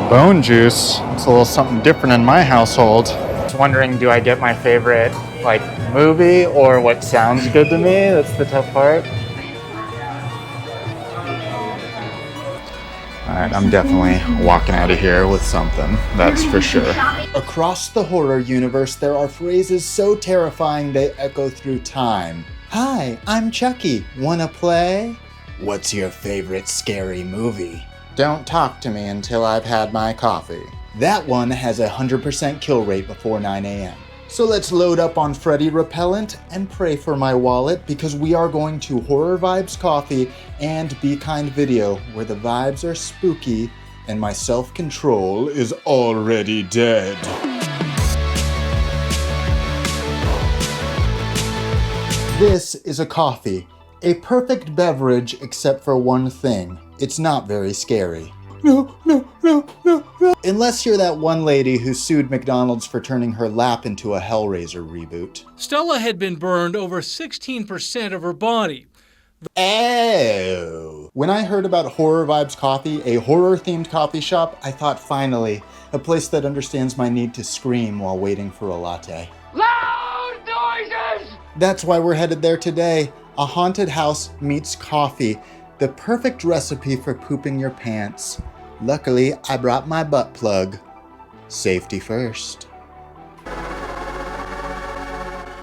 Bone juice. It's a little something different in my household. I was wondering, do I get my favorite like movie or what sounds good to me? That's the tough part. All right, I'm definitely walking out of here with something, that's for sure. Across the horror universe, there are phrases so terrifying they echo through time. Hi, I'm Chucky. Wanna play? What's your favorite scary movie? Don't talk to me until I've had my coffee. That one has a 100% kill rate before 9 a.m. So let's load up on Freddy Repellent and pray for my wallet because we are going to Horror Vibes Coffee and Be Kind Video where the vibes are spooky and my self-control is already dead. This is a coffee. A perfect beverage except for one thing. It's not very scary. No. Unless you're that one lady who sued McDonald's for turning her lap into a Hellraiser reboot. Stella had been burned over 16% of her body. Oh. When I heard about Horror Vibes Coffee, a horror-themed coffee shop, I thought finally, a place that understands my need to scream while waiting for a latte. Loud noises! That's why we're headed there today. A haunted house meets coffee. The perfect recipe for pooping your pants. Luckily, I brought my butt plug. Safety first.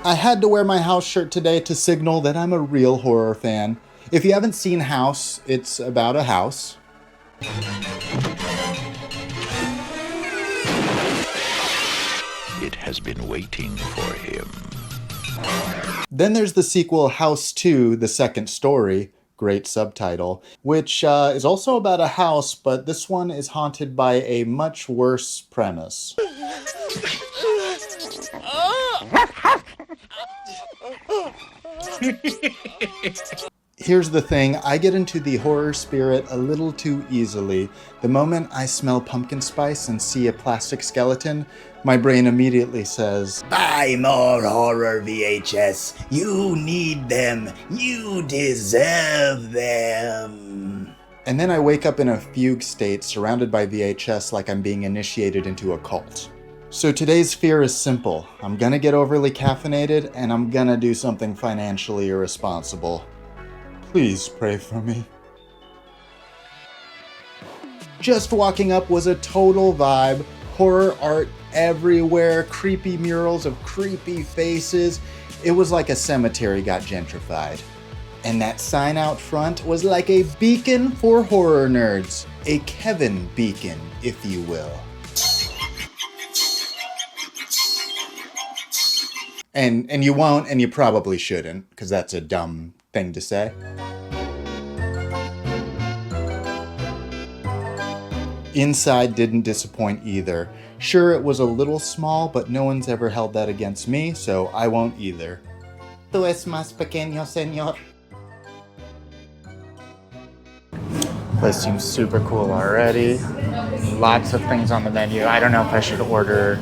I had to wear my house shirt today to signal that I'm a real horror fan. If you haven't seen House, it's about a house. It has been waiting for him. Then there's the sequel House 2, The Second Story. Great subtitle, which is also about a house, but this one is haunted by a much worse premise. Here's the thing, I get into the horror spirit a little too easily. The moment I smell pumpkin spice and see a plastic skeleton, my brain immediately says, buy more horror VHS. You need them. You deserve them. And then I wake up in a fugue state surrounded by VHS like I'm being initiated into a cult. So today's fear is simple. I'm gonna get overly caffeinated and I'm gonna do something financially irresponsible. Please pray for me. Just walking up was a total vibe. Horror art everywhere, creepy murals of creepy faces. It was like a cemetery got gentrified. And that sign out front was like a beacon for horror nerds. A Kevin beacon, if you will. And you won't, and you probably shouldn't, because that's a dumb thing to say. Inside didn't disappoint either. Sure, it was a little small, but no one's ever held that against me, so I won't either. Tú es más pequeño, señor. Place seems super cool already. Lots of things on the menu. I don't know if I should order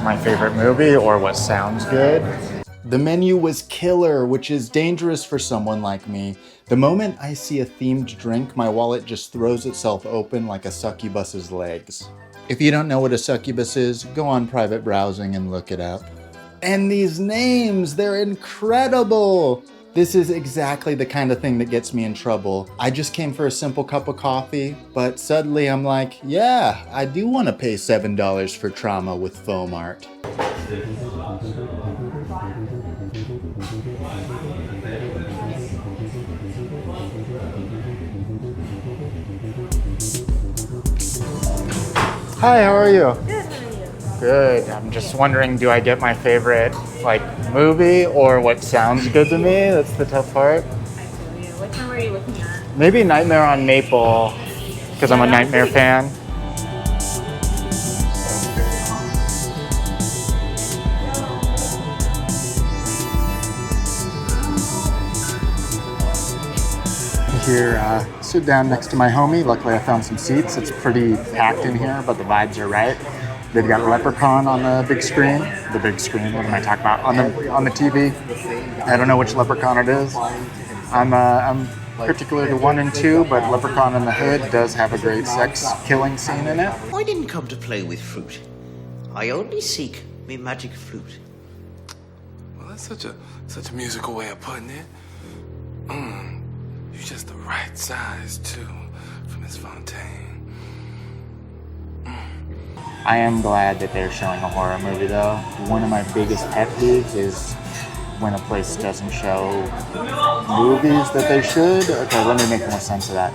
my favorite movie or what sounds good. The menu was killer, which is dangerous for someone like me. The moment I see a themed drink, my wallet just throws itself open like a succubus's legs. If you don't know what a succubus is, go on private browsing and look it up. And these names, they're incredible! This is exactly the kind of thing that gets me in trouble. I just came for a simple cup of coffee, but suddenly I'm like, yeah, I do want to pay $7 for trauma with foam art. Hi, how are you? Good, how are you? Good. I'm just wondering, do I get my favorite like movie or what sounds good to me? That's the tough part. I feel you. What time are you looking at? Maybe Nightmare on Maple, because I'm a Nightmare fan. Here, sit down next to my homie. Luckily I found some seats. It's pretty packed in here, but the vibes are right. They've got Leprechaun on the big screen. The big screen, what am I talking about? On the TV. I don't know which Leprechaun it is. I'm particular to 1 and 2, but Leprechaun in the Hood does have a great sex killing scene in it. I didn't come to play with fruit. I only seek me magic flute. Well, that's such a musical way of putting it. You're just the right size, too, for Miss Fontaine. I am glad that they're showing a horror movie, though. One of my biggest pet peeves is when a place doesn't show movies that they should. Okay, let me make more sense of that.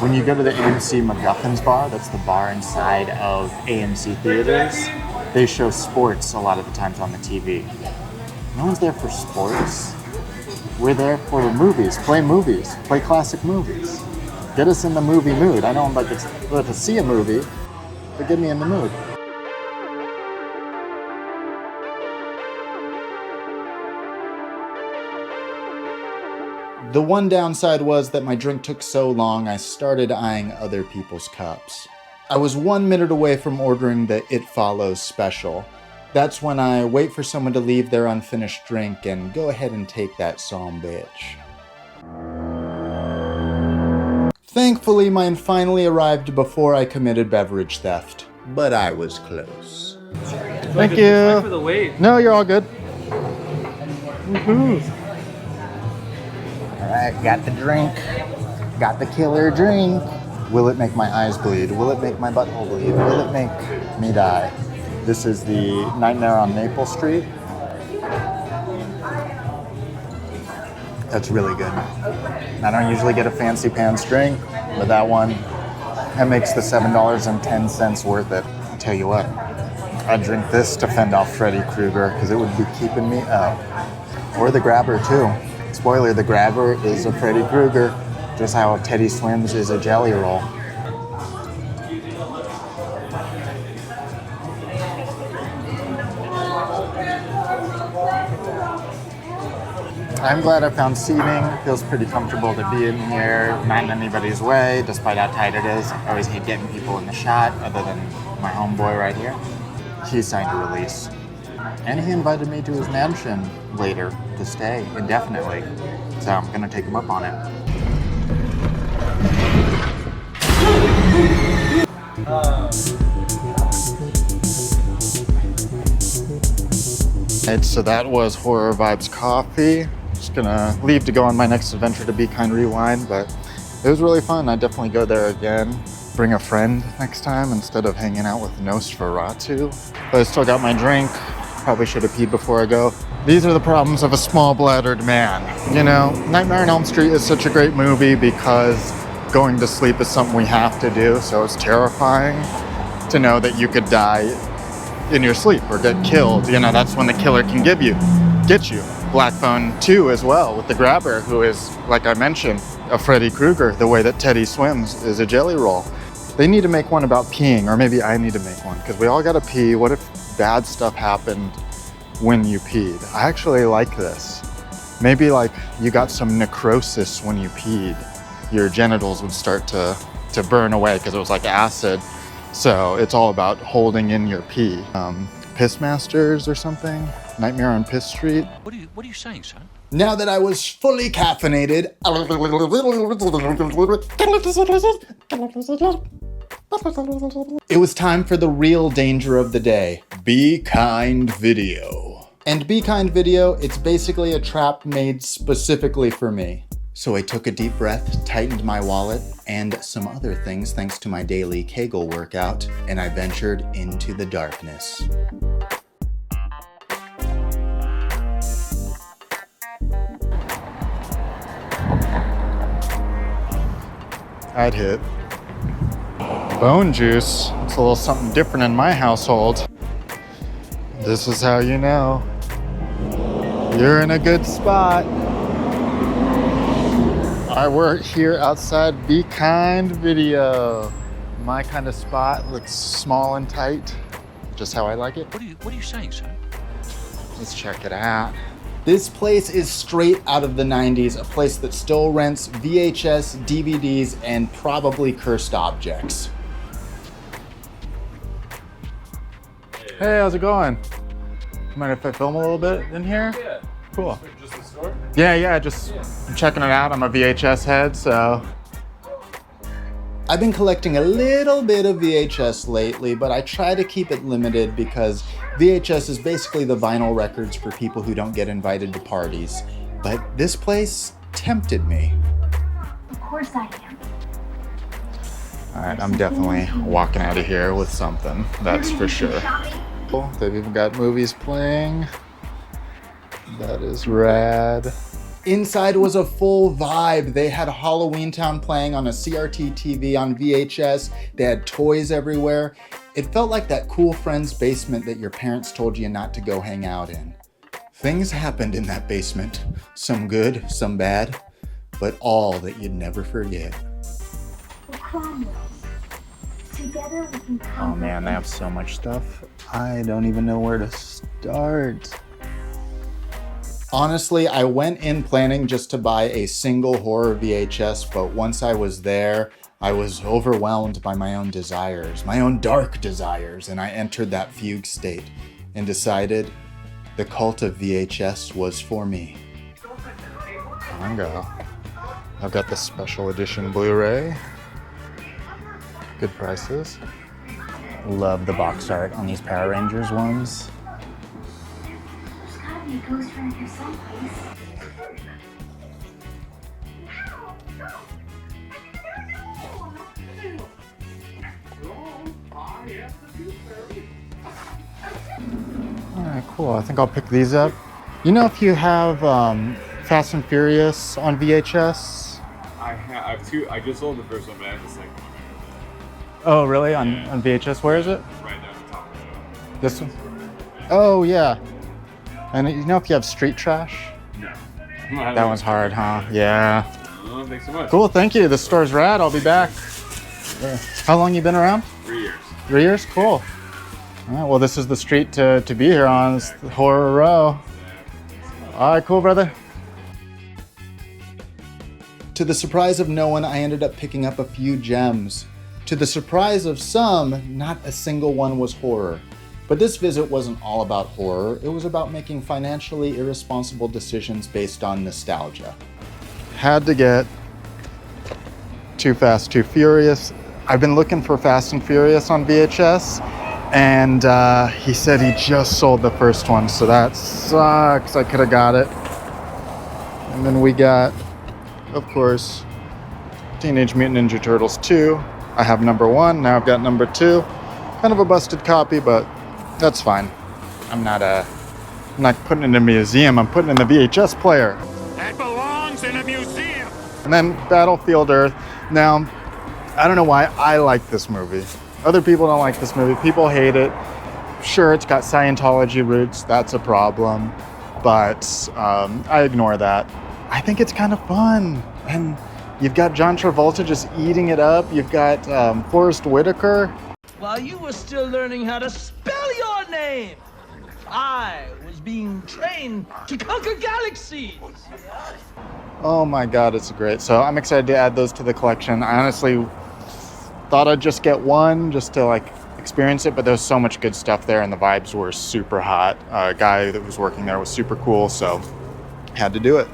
When you go to the AMC MacGuffin's bar, that's the bar inside of AMC theaters, they show sports a lot of the times on the TV. No one's there for sports. We're there for movies, play classic movies. Get us in the movie mood. I don't like to see a movie, but get me in the mood. The one downside was that my drink took so long, I started eyeing other people's cups. I was 1 minute away from ordering the It Follows special. That's when I wait for someone to leave their unfinished drink and go ahead and take that some bitch. Thankfully, mine finally arrived before I committed beverage theft, but I was close. Thank you. Sorry for the wait. No, you're all good. Woohoo. All right, got the drink. Got the killer drink. Will it make my eyes bleed? Will it make my butthole bleed? Will it make me die? This is the Nightmare on Maple Street. That's really good. I don't usually get a fancy pants drink, but that one, that makes the $7.10 worth it. I'll tell you what, I'd drink this to fend off Freddy Krueger because it would be keeping me up. Or the Grabber too. Spoiler, the Grabber is a Freddy Krueger, just how Teddy Swims is a Jelly Roll. I'm glad I found seating. Feels pretty comfortable to be in here, not in anybody's way, despite how tight it is. I always hate getting people in the shot, other than my homeboy right here. He signed a release. And he invited me to his mansion later to stay indefinitely. So I'm gonna take him up on it. Alright, so that was Horror Vibes Coffee. Just gonna leave to go on my next adventure to Be Kind Rewind, but it was really fun. I'd definitely go there again. Bring a friend next time instead of hanging out with Nosferatu. But I still got my drink. Probably should have peed before I go. These are the problems of a small-bladdered man. You know, Nightmare on Elm Street is such a great movie because going to sleep is something we have to do, so it's terrifying to know that you could die in your sleep or get killed. You know, that's when the killer can get you. Black Phone 2 as well, with the Grabber, who is, like I mentioned, a Freddy Krueger, the way that Teddy Swims is a Jelly Roll. They need to make one about peeing, or maybe I need to make one, because we all gotta pee. What if bad stuff happened when you peed? I actually like this. Maybe like you got some necrosis when you peed. Your genitals would start to burn away because it was like acid. So it's all about holding in your pee. Piss Masters or something? Nightmare on Piss Street? What are you saying, son? Now that I was fully caffeinated, it was time for the real danger of the day. Be Kind Video. And Be Kind Video, it's basically a trap made specifically for me. So I took a deep breath, tightened my wallet, and some other things thanks to my daily Kegel workout, and I ventured into the darkness. I'd hit bone juice. It's a little something different in my household. This is how you know you're in a good spot. I work here outside Be Kind Video. My kind of spot looks small and tight, just how I like it. What are you saying, son? Let's check it out. This place is straight out of the 90s, a place that still rents VHS, DVDs, and probably cursed objects. Hey, how's it going? Mind if I film a little bit in here? Yeah. Cool. Just the store? Yeah, just checking it out. I'm a VHS head, so. I've been collecting a little bit of VHS lately, but I try to keep it limited because VHS is basically the vinyl records for people who don't get invited to parties. But this place tempted me. Of course I am. All right, I'm definitely walking out of here with something, that's for sure. They've even got movies playing. That is rad. Inside was a full vibe. They had Halloween Town playing on a CRT TV on VHS. They had toys everywhere. It felt like that cool friend's basement that your parents told you not to go hang out in. Things happened in that basement. Some good, some bad, but all that you'd never forget. Together we can Oh man, they have so much stuff. I don't even know where to start. Honestly, I went in planning just to buy a single horror VHS, but once I was there, I was overwhelmed by my own desires, my own dark desires, and I entered that fugue state and decided the cult of VHS was for me. There we go. I've got the special edition Blu-ray. Good prices. Love the box art on these Power Rangers ones. There's gotta be a ghost around here someplace. All right, cool. I think I'll pick these up. You know if you have Fast and Furious on VHS? I have two. I just sold the first one, but I have the second one. Oh, really? On VHS? Where is it? Right down the top of it. This one? Oh, yeah. And you know if you have Street Trash? No. That one's hard, huh? Yeah. Oh, thanks so much. Cool, thank you. The store's rad. I'll be back. Yeah. How long you been around? 3 years. 3 years? Cool. All right, well, this is the street to be here on. It's the Horror Row. All right, cool, brother. To the surprise of no one, I ended up picking up a few gems. To the surprise of some, not a single one was horror. But this visit wasn't all about horror. It was about making financially irresponsible decisions based on nostalgia. Had to get Too Fast, Too Furious. I've been looking for Fast and Furious on VHS, and he said he just sold the first one, so that sucks. I could have got it. And then we got, of course, Teenage Mutant Ninja Turtles 2. I have number 1, now I've got number 2. Kind of a busted copy, but that's fine. I'm not putting it in a museum, I'm putting it in the VHS player. That belongs in a museum. And then Battlefield Earth. Now, I don't know why I like this movie. Other people don't like this movie. People hate it. Sure, it's got Scientology roots, that's a problem, but I ignore that. I think it's kind of fun. And you've got John Travolta just eating it up. You've got Forrest Whitaker. While you were still learning how to spell your name, I was being trained to conquer galaxies. Oh my God, it's great. So I'm excited to add those to the collection. I honestly thought I'd just get one just to like experience it, but there's so much good stuff there and the vibes were super hot. A guy that was working there was super cool, so had to do it.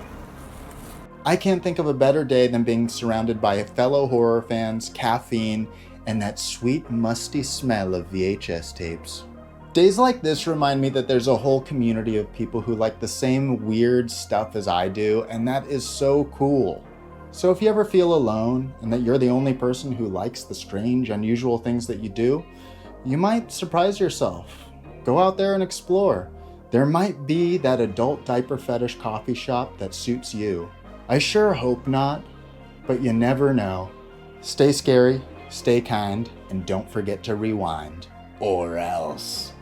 I can't think of a better day than being surrounded by fellow horror fans, caffeine, and that sweet musty smell of VHS tapes. Days like this remind me that there's a whole community of people who like the same weird stuff as I do, and that is so cool. So if you ever feel alone and that you're the only person who likes the strange, unusual things that you do, you might surprise yourself. Go out there and explore. There might be that adult diaper fetish coffee shop that suits you. I sure hope not, but you never know. Stay scary, stay kind, and don't forget to rewind. Or else.